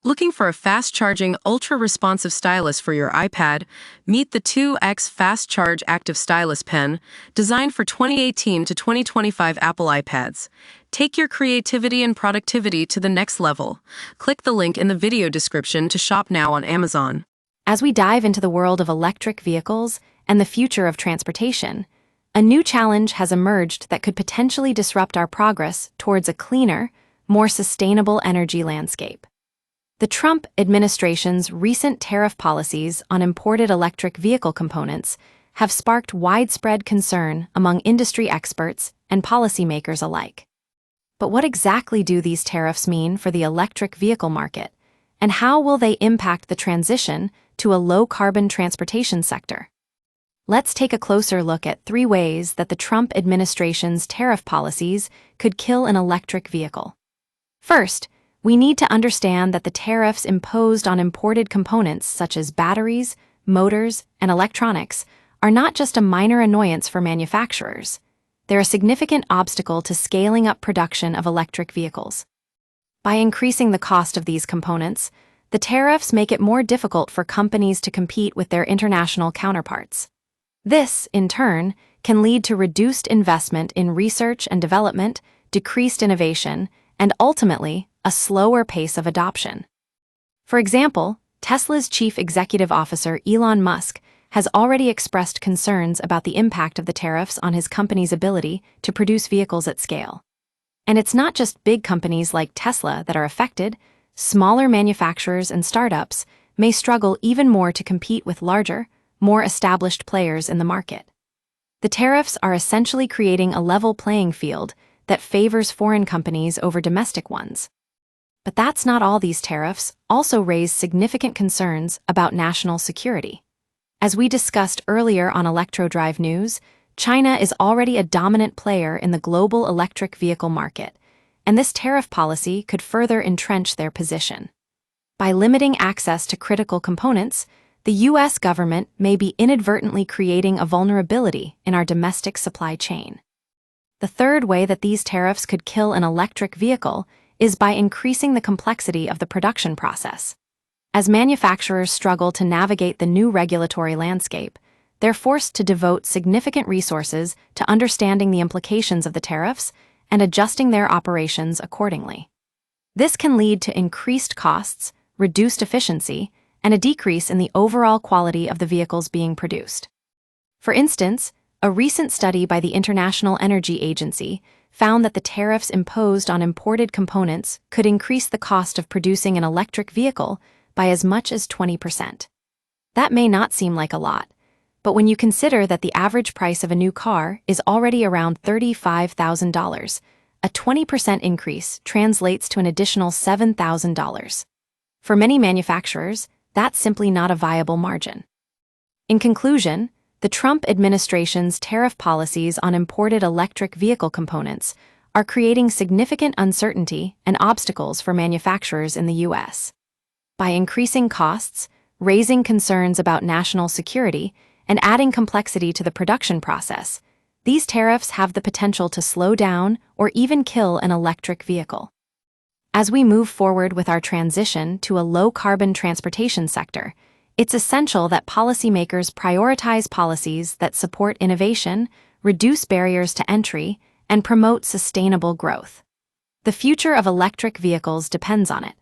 Looking for a fast-charging, ultra-responsive stylus for your iPad? Meet the 2X Fast Charge Active Stylus Pen, designed for 2018 to 2025 Apple iPads. Take your creativity and productivity to the next level. Click the link in the video description to shop now on Amazon. As we dive into the world of electric vehicles and the future of transportation, a new challenge has emerged that could potentially disrupt our progress towards a cleaner, more sustainable energy landscape. The Trump administration's recent tariff policies on imported electric vehicle components have sparked widespread concern among industry experts and policymakers alike. But what exactly do these tariffs mean for the electric vehicle market, and how will they impact the transition to a low-carbon transportation sector? Let's take a closer look at 3 ways that the Trump administration's tariff policies could kill an electric vehicle. First, we need to understand that the tariffs imposed on imported components such as batteries, motors, and electronics are not just a minor annoyance for manufacturers. They're a significant obstacle to scaling up production of electric vehicles. By increasing the cost of these components, the tariffs make it more difficult for companies to compete with their international counterparts. This, in turn, can lead to reduced investment in research and development, decreased innovation, and ultimately, a slower pace of adoption. For example, Tesla's chief executive officer Elon Musk has already expressed concerns about the impact of the tariffs on his company's ability to produce vehicles at scale. And it's not just big companies like Tesla that are affected. Smaller manufacturers and startups may struggle even more to compete with larger, more established players in the market. The tariffs are essentially creating a level playing field that favors foreign companies over domestic ones. But that's not all. These tariffs also raise significant concerns about national security. As we discussed earlier on Electro-Drive News, China is already a dominant player in the global electric vehicle market, and this tariff policy could further entrench their position. By limiting access to critical components, the U.S. government may be inadvertently creating a vulnerability in our domestic supply chain. The third way that these tariffs could kill an electric vehicle is by increasing the complexity of the production process. As manufacturers struggle to navigate the new regulatory landscape, they're forced to devote significant resources to understanding the implications of the tariffs and adjusting their operations accordingly. This can lead to increased costs, reduced efficiency, and a decrease in the overall quality of the vehicles being produced. For instance, a recent study by the International Energy Agency found that the tariffs imposed on imported components could increase the cost of producing an electric vehicle by as much as 20%. That may not seem like a lot, but when you consider that the average price of a new car is already around $35,000, a 20% increase translates to an additional $7,000. For many manufacturers, that's simply not a viable margin. In conclusion, the Trump administration's tariff policies on imported electric vehicle components are creating significant uncertainty and obstacles for manufacturers in the U.S. By increasing costs, raising concerns about national security, and adding complexity to the production process, these tariffs have the potential to slow down or even kill an electric vehicle. As we move forward with our transition to a low-carbon transportation sector, it's essential that policymakers prioritize policies that support innovation, reduce barriers to entry, and promote sustainable growth. The future of electric vehicles depends on it.